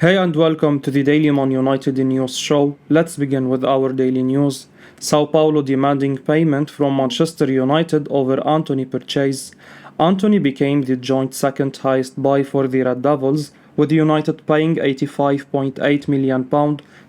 Hey and welcome to the Daily Man United News Show. Let's begin with our daily news. Sao Paulo demanding payment from Manchester United over Antony purchase. Antony became the joint second highest buy for the Red Devils, with United paying £85.8 million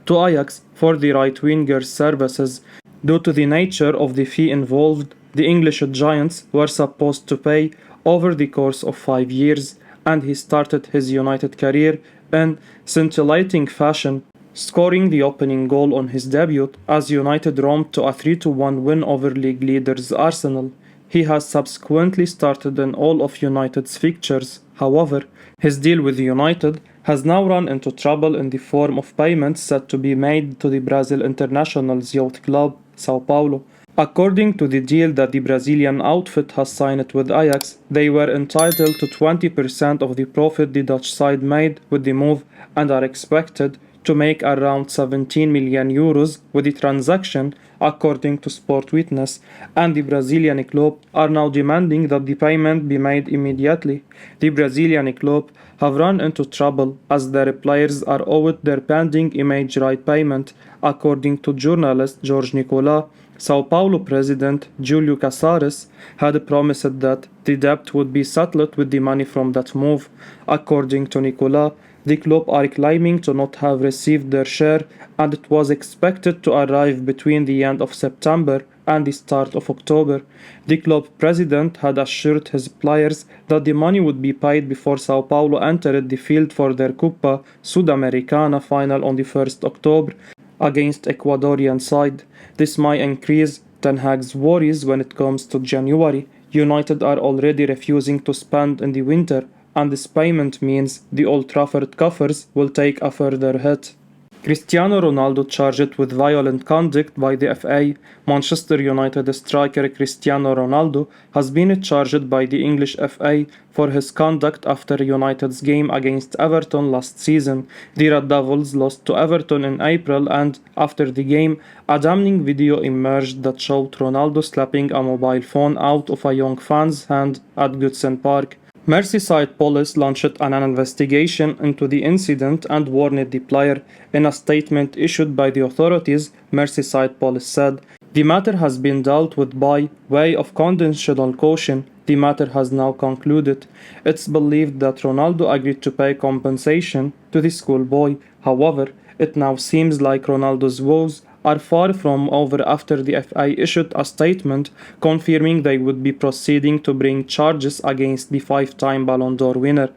to Ajax for the right winger's services. Due to the nature of the fee involved, the English giants were supposed to pay over the course of 5 years, and he started his United career in scintillating fashion, scoring the opening goal on his debut as United romped to a 3-1 win over league leaders Arsenal. He has subsequently started in all of United's fixtures. However, his deal with United has now run into trouble in the form of payments set to be made to the Brazil International's youth club, Sao Paulo. According to the deal that the Brazilian outfit has signed with Ajax, they were entitled to 20% of the profit the Dutch side made with the move and are expected to make around 17 million euros with the transaction, according to Sport Witness, and the Brazilian club are now demanding that the payment be made immediately. The Brazilian club have run into trouble as their players are owed their pending image right payment, according to journalist Jorge Nicola. Sao Paulo president Júlio Casares had promised that the debt would be settled with the money from that move. According to Nicola, the club are claiming to not have received their share, and it was expected to arrive between the end of September and the start of October. The club president had assured his players that the money would be paid before Sao Paulo entered the field for their Copa Sudamericana final on the 1st October against Ecuadorian side. This might increase Ten Hag's worries when it comes to January. United are already refusing to spend in the winter, and this payment means the Old Trafford coffers will take a further hit. Cristiano Ronaldo charged with violent conduct by the FA. Manchester United striker Cristiano Ronaldo has been charged by the English FA for his conduct after United's game against Everton last season. The Red Devils lost to Everton in April, and after the game, a damning video emerged that showed Ronaldo slapping a mobile phone out of a young fan's hand at Goodison Park. Merseyside police launched an investigation into the incident and warned the player. In a statement issued by the authorities, Merseyside police said, "The matter has been dealt with by way of conditional caution. The matter has now concluded." It's believed that Ronaldo agreed to pay compensation to the schoolboy. However, it now seems like Ronaldo's woes are far from over after the FA issued a statement confirming they would be proceeding to bring charges against the five-time Ballon d'Or winner.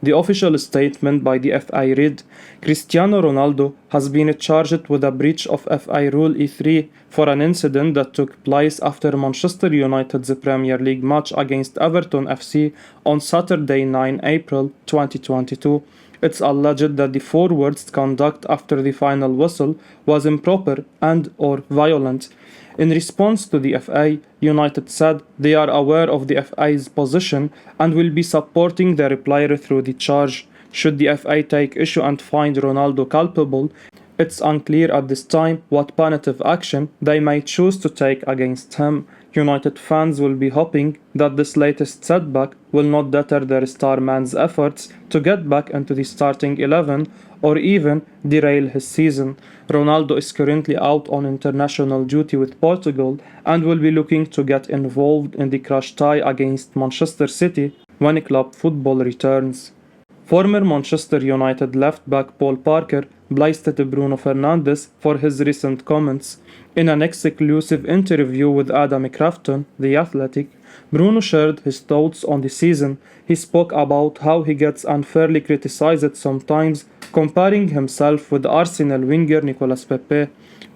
The official statement by the FA read, "Cristiano Ronaldo has been charged with a breach of FA Rule E3 for an incident that took place after Manchester United's Premier League match against Everton FC on Saturday 9 April 2022. It's alleged that the forward's conduct after the final whistle was improper and/or violent." In response to the FA, United said they are aware of the FA's position and will be supporting their player through the charge. Should the FA take issue and find Ronaldo culpable, it's unclear at this time what punitive action they may choose to take against him. United fans will be hoping that this latest setback will not deter their star man's efforts to get back into the starting 11 or even derail his season. Ronaldo is currently out on international duty with Portugal and will be looking to get involved in the crush tie against Manchester City when club football returns. Former Manchester United left-back Paul Parker blasted Bruno Fernandes for his recent comments. In an exclusive interview with Adam Crafton, The Athletic, Bruno shared his thoughts on the season. He spoke about how he gets unfairly criticized sometimes, comparing himself with Arsenal winger Nicolas Pepe.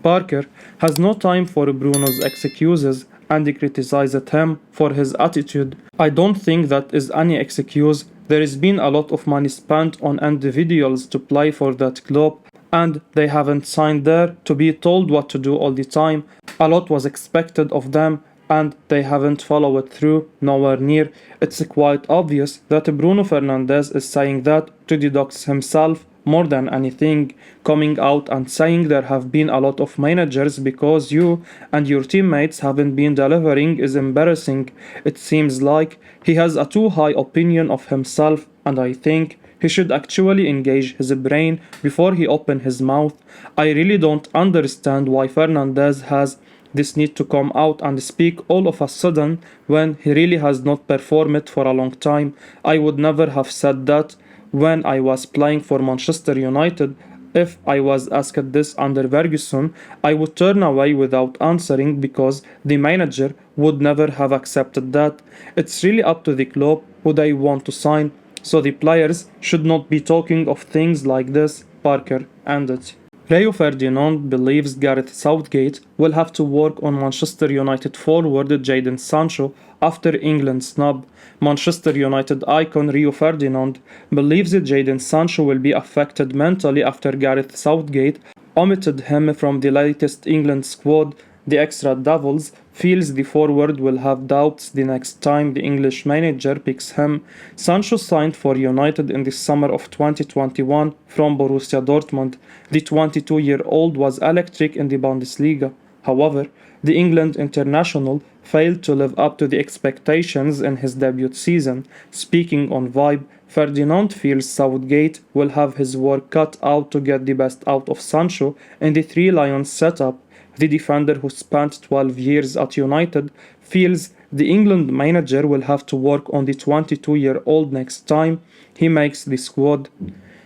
Parker has no time for Bruno's excuses, and he criticized him for his attitude. "I don't think that is any excuse. There has been a lot of money spent on individuals to play for that club, and they haven't signed there to be told what to do all the time. A lot was expected of them, and they haven't followed through, nowhere near." It's quite obvious that Bruno Fernandes is saying that to deduct himself more than anything, coming out and saying there have been a lot of managers because you and your teammates haven't been delivering is embarrassing. It seems like he has a too high opinion of himself, and I think He should actually engage his brain before he open his mouth. I really don't understand why Fernandez has this need to come out and speak all of a sudden when he really has not performed for a long time. I would never have said that when I was playing for Manchester United. If I was asked this under Ferguson, I would turn away without answering because the manager would never have accepted that. It's really up to the club who they want to sign, so the players should not be talking of things like this, Parker ended. Rio Ferdinand believes Gareth Southgate will have to work on Manchester United forward Jadon Sancho after England's snub. Manchester United icon Rio Ferdinand believes that Jadon Sancho will be affected mentally after Gareth Southgate omitted him from the latest England squad. The Extra Devils feels the forward will have doubts the next time the English manager picks him. Sancho signed for United in the summer of 2021 from Borussia Dortmund. The 22-year-old was electric in the Bundesliga. However, the England international failed to live up to the expectations in his debut season. Speaking on vibe, Ferdinand feels Southgate will have his work cut out to get the best out of Sancho in the Three Lions setup. The defender who spent 12 years at United feels the England manager will have to work on the 22-year-old next time he makes the squad.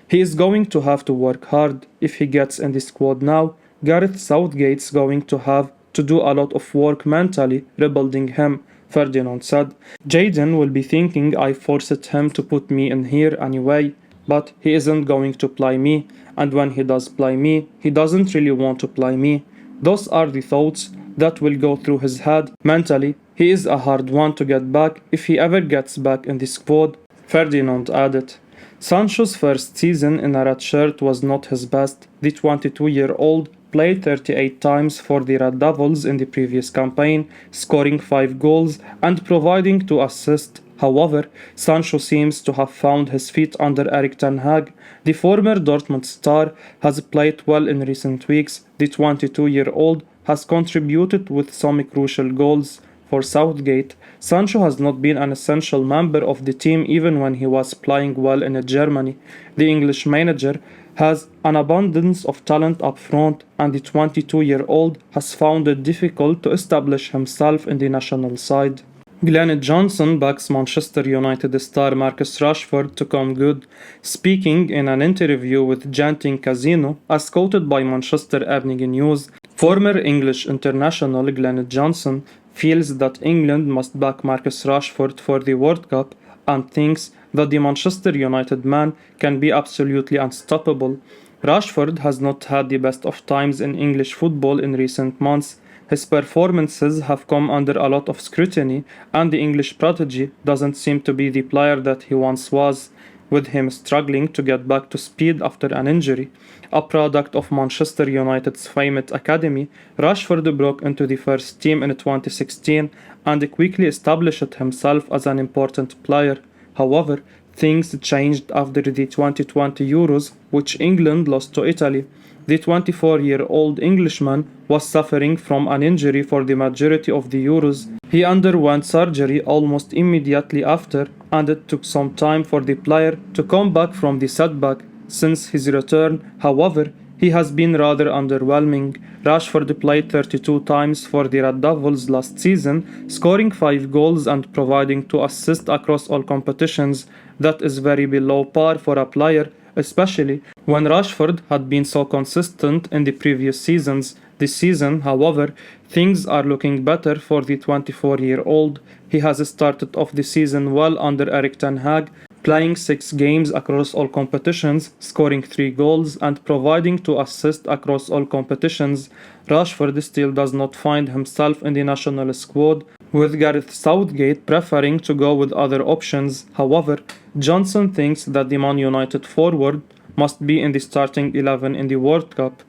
He is going to have to work hard. If he gets in the squad now, Gareth Southgate's going to have to do a lot of work mentally rebuilding him, Ferdinand said. Jadon will be thinking I forced him to put me in here anyway, but he isn't going to play me, and when he does play me, he doesn't really want to play me. Those are the thoughts that will go through his head. Mentally, he is a hard one to get back if he ever gets back in the squad, Ferdinand added. Sancho's first season in a red shirt was not his best. The 22-year-old played 38 times for the Red Devils in the previous campaign, scoring 5 goals and providing 2 assists. However, Sancho seems to have found his feet under Erik ten Hag. The former Dortmund star has played well in recent weeks. The 22-year-old has contributed with some crucial goals for Southgate. Sancho has not been an essential member of the team even when he was playing well in Germany. The English manager has an abundance of talent up front, and the 22-year-old has found it difficult to establish himself in the national side. Glen Johnson backs Manchester United star Marcus Rashford to come good. Speaking in an interview with Janting Casino, as quoted by Manchester Evening News, former English international Glen Johnson feels that England must back Marcus Rashford for the World Cup and thinks that the Manchester United man can be absolutely unstoppable. Rashford has not had the best of times in English football in recent months. His performances have come under a lot of scrutiny, and the English prodigy doesn't seem to be the player that he once was, with him struggling to get back to speed after an injury. A product of Manchester United's famed academy, Rashford broke into the first team in 2016 and quickly established himself as an important player. However, things changed after the 2020 Euros, which England lost to Italy. The 24-year-old Englishman was suffering from an injury for the majority of the Euros. He underwent surgery almost immediately after, and it took some time for the player to come back from the setback. Since his return, however, he has been rather underwhelming. Rashford played 32 times for the Red Devils last season, scoring 5 goals and providing 2 assists across all competitions. That is very below par for a player, especially when Rashford had been so consistent in the previous seasons. This season, however, things are looking better for the 24-year-old. He has started off the season well under Erik ten Hag, playing 6 games across all competitions, scoring 3 goals and providing 2 assists across all competitions. Rashford still does not find himself in the national squad, with Gareth Southgate preferring to go with other options. However, Johnson thinks that the Man United forward must be in the starting 11 in the World Cup.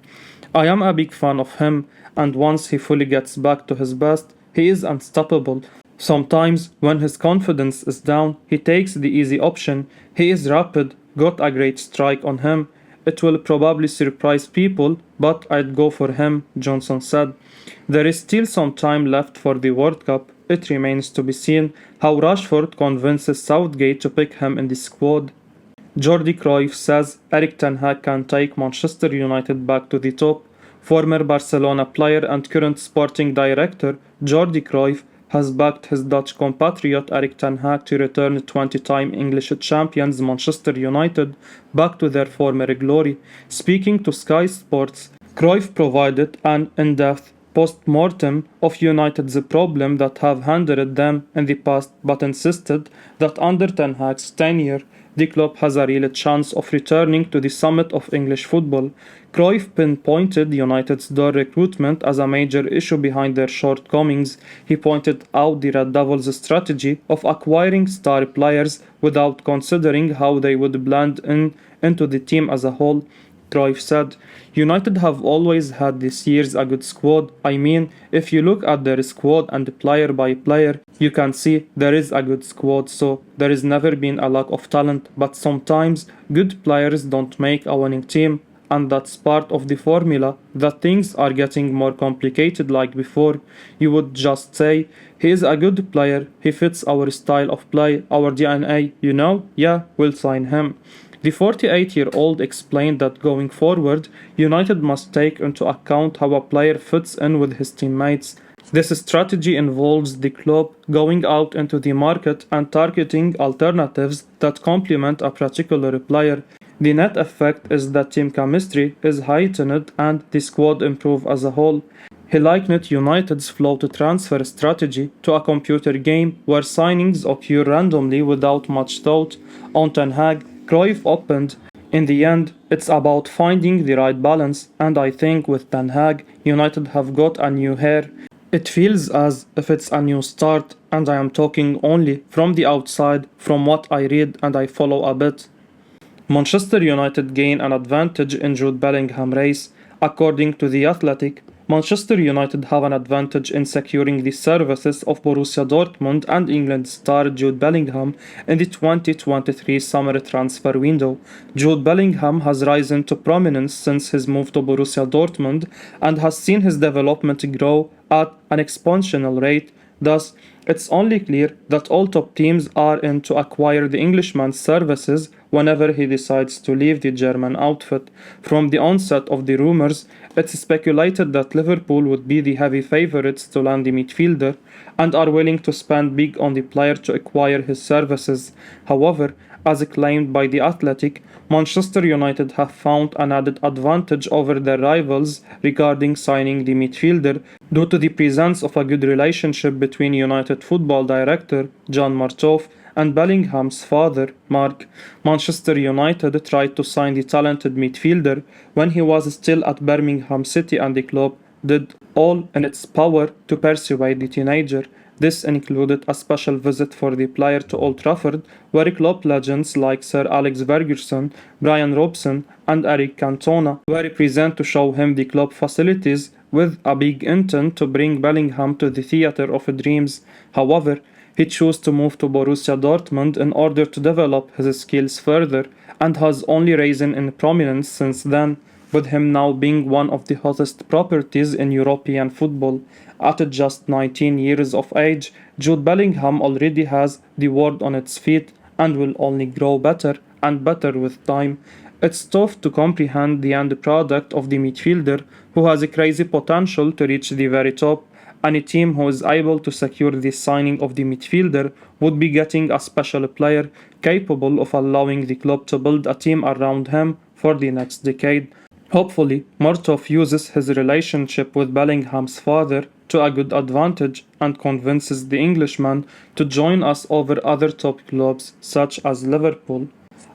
I am a big fan of him, and once he fully gets back to his best, he is unstoppable. Sometimes, when his confidence is down, he takes the easy option. He is rapid, got a great strike on him. It will probably surprise people, but I'd go for him, Johnson said. There is still some time left for the World Cup. It remains to be seen how Rashford convinces Southgate to pick him in the squad. Jordi Cruyff says Erik ten Hag can take Manchester United back to the top. Former Barcelona player and current sporting director Jordi Cruyff has backed his Dutch compatriot Erik ten Hag to return 20-time English champions Manchester United back to their former glory. Speaking to Sky Sports, Cruyff provided an in-depth post-mortem of United's problems that have hindered them in the past, but insisted that under Ten Hag's tenure, the club has a real chance of returning to the summit of English football. Cruyff pinpointed United's door recruitment as a major issue behind their shortcomings. He pointed out the Red Devils' strategy of acquiring star players without considering how they would blend into the team as a whole. Cruyff said, United have always had this year's a good squad. I mean, if you look at their squad and player by player, you can see there is a good squad, so there has never been a lack of talent, but sometimes good players don't make a winning team, and that's part of the formula, that things are getting more complicated like before. You would just say, he is a good player, he fits our style of play, our DNA, yeah, we'll sign him. The 48-year-old explained that going forward, United must take into account how a player fits in with his teammates. This strategy involves the club going out into the market and targeting alternatives that complement a particular player. The net effect is that team chemistry is heightened and the squad improves as a whole. He likened United's float transfer strategy to a computer game where signings occur randomly without much thought. On Ten Hag, Cruyff opened, in the end, it's about finding the right balance, and I think with Ten Hag, United have got a new hair. It feels as if it's a new start, and I am talking only from the outside, from what I read and I follow a bit. Manchester United gain an advantage in Jude Bellingham race. According to The Athletic, Manchester United have an advantage in securing the services of Borussia Dortmund and England star Jude Bellingham in the 2023 summer transfer window. Jude Bellingham has risen to prominence since his move to Borussia Dortmund and has seen his development grow at an exponential rate. Thus, it's only clear that all top teams are in to acquire the Englishman's services whenever he decides to leave the German outfit. From the onset of the rumours, it's speculated that Liverpool would be the heavy favourites to land the midfielder and are willing to spend big on the player to acquire his services. However, as claimed by The Athletic, Manchester United have found an added advantage over their rivals regarding signing the midfielder due to the presence of a good relationship between United football director John Martov and Bellingham's father, Mark. Manchester United tried to sign the talented midfielder when he was still at Birmingham City, and the club did all in its power to persuade the teenager. This included a special visit for the player to Old Trafford, where club legends like Sir Alex Ferguson, Brian Robson, and Eric Cantona were present to show him the club facilities with a big intent to bring Bellingham to the theatre of dreams. However, he chose to move to Borussia Dortmund in order to develop his skills further and has only risen in prominence since then, with him now being one of the hottest properties in European football. At just 19 years of age, Jude Bellingham already has the world on its feet and will only grow better and better with time. It's tough to comprehend the end product of the midfielder who has a crazy potential to reach the very top. Any team who is able to secure the signing of the midfielder would be getting a special player capable of allowing the club to build a team around him for the next decade. Hopefully, Martov uses his relationship with Bellingham's father to a good advantage and convinces the Englishman to join us over other top clubs such as Liverpool.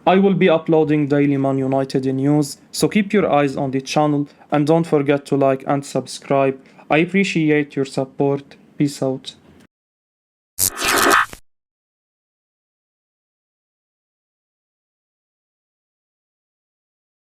I will be uploading daily Man United news, so keep your eyes on the channel and don't forget to like and subscribe. I appreciate your support. Peace out.